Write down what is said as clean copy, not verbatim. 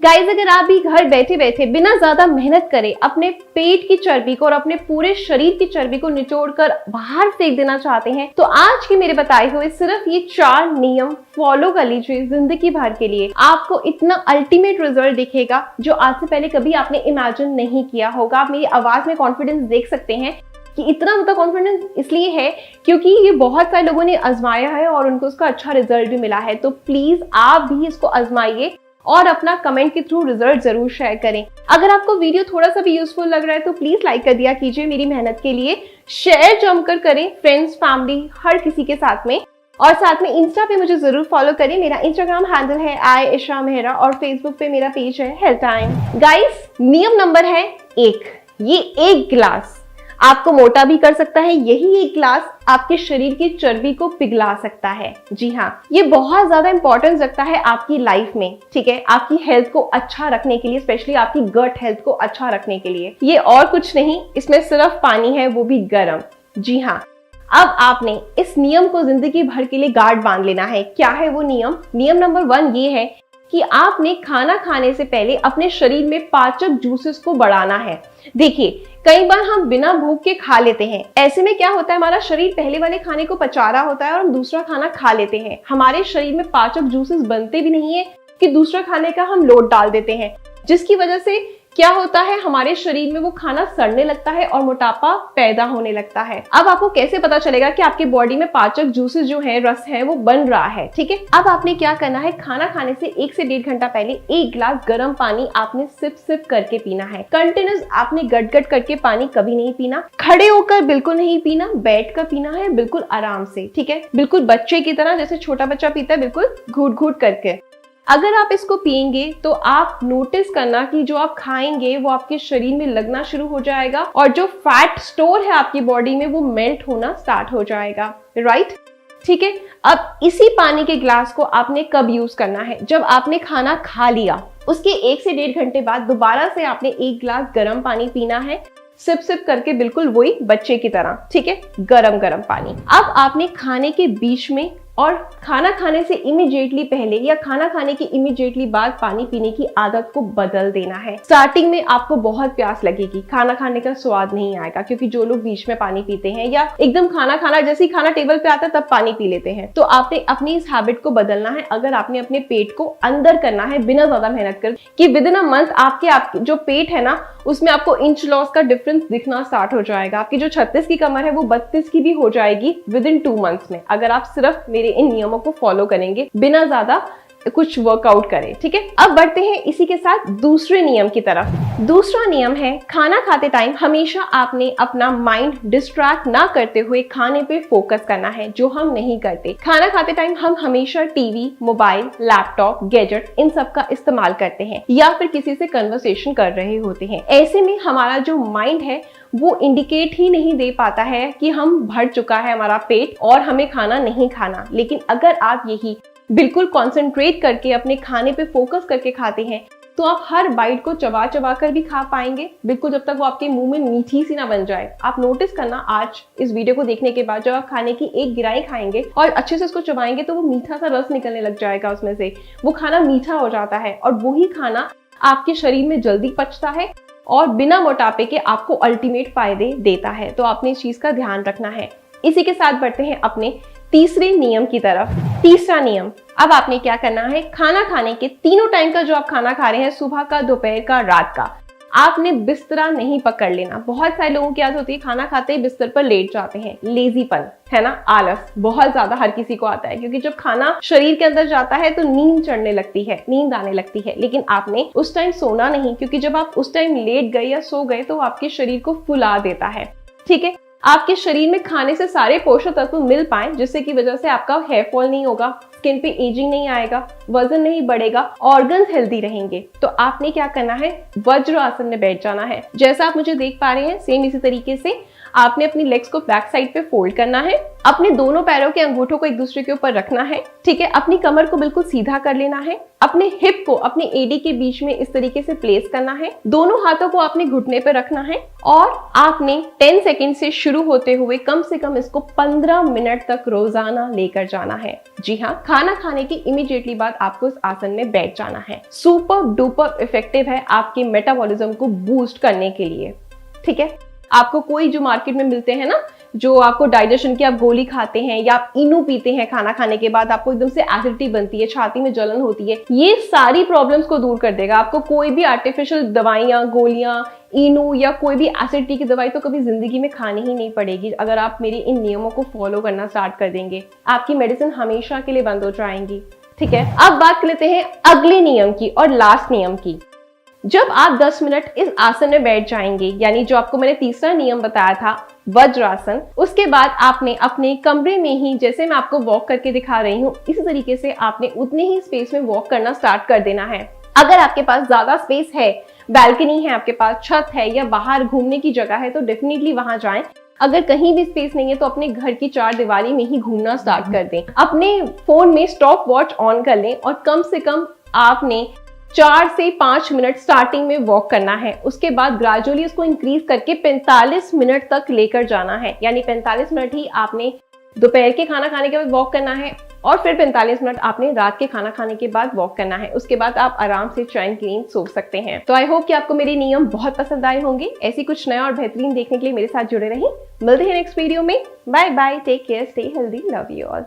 Guys, अगर आप भी घर बैठे बैठे बिना ज्यादा मेहनत करे अपने पेट की चर्बी को और अपने पूरे शरीर की चर्बी को निचोड़कर बाहर फेंक देना चाहते हैं, तो आज के मेरे बताए हुए सिर्फ ये 4 नियम फॉलो कर लीजिए जिंदगी भर के लिए। आपको इतना अल्टीमेट रिजल्ट दिखेगा जो आज से पहले कभी आपने इमेजिन नहीं किया होगा। आप मेरी आवाज में कॉन्फिडेंस देख सकते हैं कि इतना मतलब कॉन्फिडेंस इसलिए है क्योंकि ये बहुत सारे लोगों ने आजमाया है और उनको उसका अच्छा रिजल्ट भी मिला है। तो प्लीज आप भी इसको आजमाइए और अपना कमेंट के थ्रू रिजल्ट जरूर शेयर करें। अगर आपको वीडियो थोड़ा सा भी यूजफुल लग रहा है तो प्लीज लाइक कर दिया कीजिए मेरी मेहनत के लिए। शेयर जमकर करें फ्रेंड्स, फैमिली, हर किसी के साथ में। और साथ में इंस्टा पे मुझे जरूर फॉलो करें। मेरा इंस्टाग्राम हैंडल है @isha mehra और फेसबुक पे मेरा पेज है हेल्थ टाइम। गाइस, नियम नंबर है 1। ये 1 गिलास आपको मोटा भी कर सकता है। यही 1 गिलास आपके शरीर की चर्बी को पिघला सकता है। जी हाँ, ये बहुत ज्यादा इंपॉर्टेंस रखता है आपकी लाइफ में, ठीक है, आपकी हेल्थ को अच्छा रखने के लिए, स्पेशली आपकी गट हेल्थ को अच्छा रखने के लिए। ये और कुछ नहीं, इसमें सिर्फ पानी है, वो भी गर्म। जी हाँ, अब आपने इस नियम को जिंदगी भर के लिए गार्ड बांध लेना है। क्या है वो नियम? नियम नंबर 1 ये है कि आपने खाना खाने से पहले अपने शरीर में पाचक जूसेस को बढ़ाना है। देखिए, कई बार हम बिना भूख के खा लेते हैं। ऐसे में क्या होता है, हमारा शरीर पहले वाले खाने को पचा रहा होता है और हम दूसरा खाना खा लेते हैं। हमारे शरीर में पाचक जूसेस बनते भी नहीं है कि दूसरा खाने का हम लोड डाल देते हैं, जिसकी वजह से क्या होता है, हमारे शरीर में वो खाना सड़ने लगता है और मोटापा पैदा होने लगता है। अब आपको कैसे पता चलेगा कि आपके बॉडी में पाचक जूसेस जो है, रस है, वो बन रहा है? ठीक है, अब आपने क्या करना है, खाना खाने से 1 से 1.5 घंटा पहले 1 गिलास गर्म पानी आपने सिप सिप करके पीना है। कंटिन्यूस आपने गट गट करके पानी कभी नहीं पीना। खड़े होकर बिल्कुल नहीं पीना, बैठ कर पीना है, बिल्कुल आराम से, ठीक है, बिल्कुल बच्चे की तरह, जैसे छोटा बच्चा पीता है, बिल्कुल घूट घूट करके। अगर आप इसको पिएंगे तो आप नोटिस करना कि जो आप खाएंगे वो आपके शरीर में लगना शुरू हो जाएगा और जो फैट स्टोर है आपकी बॉडी में वो मेल्ट होना स्टार्ट हो जाएगा। राइट? ठीक है, अब इसी पानी के ग्लास को आपने कब यूज करना है? जब आपने खाना खा लिया, उसके 1 से 1.5 घंटे बाद दोबारा से आपने 1 गिलास गर्म पानी पीना है, सिप सिप करके, बिल्कुल वही बच्चे की तरह, ठीक है, गरम गरम पानी। अब आपने खाने के बीच में और खाना खाने से इमीडिएटली पहले या खाना खाने की इमीडिएटली बाद पानी पीने की आदत को बदल देना है। स्टार्टिंग में आपको बहुत प्यास लगेगी, खाना खाने का स्वाद नहीं आएगा, क्योंकि जो लोग बीच में पानी पीते हैं या एकदम खाना खाना जैसे ही खाना टेबल पे आता है तब पानी पी लेते हैं, तो आपने अपनी इस हैबिट को बदलना है। अगर आपने अपने पेट को अंदर करना है बिना ज्यादा मेहनत कर, कि विद इन अ मंथ आपके जो पेट है ना, उसमें आपको इंच लॉस का डिफरेंस दिखना स्टार्ट हो जाएगा। आपकी जो 36 की कमर है वो 32 की भी हो जाएगी विद इन 2 मंथ्स में, अगर आप सिर्फ मेरे इन नियमों को फॉलो करेंगे बिना ज्यादा कुछ वर्कआउट करें। ठीक है, अब बढ़ते हैं इसी के साथ दूसरे नियम की तरफ। दूसरा नियम है, खाना खाते टाइम हमेशा आपने अपना माइंड डिस्ट्रैक्ट ना करते हुए खाने पे फोकस करना है, जो हम नहीं करते। खाना खाते टाइम हम हमेशा टीवी, मोबाइल, लैपटॉप, गैजेट, इन सब का इस्तेमाल करते हैं या फिर किसी से कन्वर्सेशन कर रहे होते हैं। ऐसे में हमारा जो माइंड है वो इंडिकेट ही नहीं दे पाता है कि हम भर चुका है हमारा पेट और हमें खाना नहीं खाना। लेकिन अगर आप यही बिल्कुल कॉन्सेंट्रेट करके अपने खाने पे फोकस करके खाते हैं तो आप हर बाइट को चबा चबा कर भी खा पाएंगे, बिल्कुल जब तक वो आपके मुंह में मीठी सी ना बन जाए। आप नोटिस करना, आज इस वीडियो को देखने के बाद जब आप खाने की 1 गिराई खाएंगे और अच्छे से उसको चबाएंगे तो वो मीठा सा रस निकलने लग जाएगा उसमें से, वो खाना मीठा हो जाता है और वही खाना आपके शरीर में जल्दी पचता है और बिना मोटापे के आपको अल्टीमेट फायदे देता है। तो आपने इस चीज का ध्यान रखना है। इसी के साथ बढ़ते हैं अपने तीसरे नियम की तरफ। तीसरा नियम, अब आपने क्या करना है, खाना खाने के तीनों टाइम का जो आप खाना खा रहे हैं, सुबह का, दोपहर का, रात का, आपने बिस्तरा नहीं पकड़ लेना। बहुत सारे लोगों की आदत होती है खाना खाते ही बिस्तर पर लेट जाते हैं, लेजीपन है ना, आलस बहुत ज्यादा हर किसी को आता है, क्योंकि जब खाना शरीर के अंदर जाता है तो नींद चढ़ने लगती है, नींद आने लगती है। लेकिन आपने उस टाइम सोना नहीं, क्योंकि जब आप उस टाइम लेट गए या सो गए तो आपके शरीर को फुला देता है। ठीक है, आपके शरीर में खाने से सारे पोषक तत्व मिल पाए, जिससे की वजह से आपका हेयर फॉल नहीं होगा, स्किन पे एजिंग नहीं आएगा, वजन नहीं बढ़ेगा, ऑर्गन्स हेल्दी रहेंगे। तो आपने क्या करना है, वज्र आसन में बैठ जाना है। जैसा आप मुझे देख पा रहे हैं, सेम इसी तरीके से आपने अपनी लेग्स को बैक साइड पे फोल्ड करना है अपने दोनों पैरों के अंगूठों को एक दूसरे के ऊपर रखना है, ठीक है। अपनी कमर को बिल्कुल सीधा कर लेना है, अपने हिप को अपनी एडी के बीच में इस तरीके से प्लेस करना है, दोनों हाथों को आपने घुटने पे रखना है और आपने 10 सेकंड से शुरू होते हुए कम से कम इसको 15 मिनट तक रोजाना लेकर जाना है। जी हाँ, खाना खाने की इमीडिएटली बाद आपको इस आसन में बैठ जाना है। सुपर डुपर इफेक्टिव है आपके मेटाबॉलिज्म को बूस्ट करने के लिए, ठीक है। आपको कोई जो मार्केट में मिलते हैं ना, जो आपको डाइजेशन की आप गोली खाते हैं या आप इनो पीते हैं खाना खाने के बाद, आपको एकदम से एसिडिटी बनती है, छाती में जलन होती है, ये सारी प्रॉब्लम्स को दूर कर देगा। आपको कोई भी आर्टिफिशियल दवाइयां, गोलियां, इनो या कोई भी एसिडिटी की दवाई तो कभी जिंदगी में खानी ही नहीं पड़ेगी। अगर आप मेरे इन नियमों को फॉलो करना स्टार्ट कर देंगे, आपकी मेडिसिन हमेशा के लिए बंद हो जाएंगी, ठीक है। अब बात कर लेते हैं अगले नियम की और लास्ट नियम की। जब आप 10 मिनट इस आसन में बैठ जाएंगे, यानी जो आपको मैंने तीसरा नियम बताया था वज्रासन, उसके बाद आपने अपने कमरे में ही, जैसे मैं आपको वॉक करके दिखा रही हूँ, इसी तरीके से आपने उतने ही स्पेस में वॉक करना स्टार्ट कर देना है। अगर आपके पास ज्यादा स्पेस है, बैल्कनी है आपके पास, छत है या बाहर घूमने की जगह है, तो डेफिनेटली वहां जाएं। अगर कहीं भी स्पेस नहीं है तो अपने घर की चार दीवारी में ही घूमना स्टार्ट कर दें। अपने फोन में स्टॉप वॉच ऑन कर लें और कम से कम आपने 4 से 5 मिनट स्टार्टिंग में वॉक करना है। उसके बाद ग्रेजुअली उसको इंक्रीज करके 45 मिनट तक लेकर जाना है। यानी 45 मिनट ही आपने दोपहर के खाना खाने के बाद वॉक करना है और फिर 45 मिनट आपने रात के खाना खाने के बाद वॉक करना है। उसके बाद आप आराम से चैन की नींद सो सकते हैं। तो आई होप कि आपको मेरे नियम बहुत पसंद आए होंगे। ऐसी कुछ नया और बेहतरीन देखने के लिए मेरे साथ जुड़े रहें। मिलते हैं नेक्स्ट वीडियो में। Bye bye, take care, stay healthy, love you all.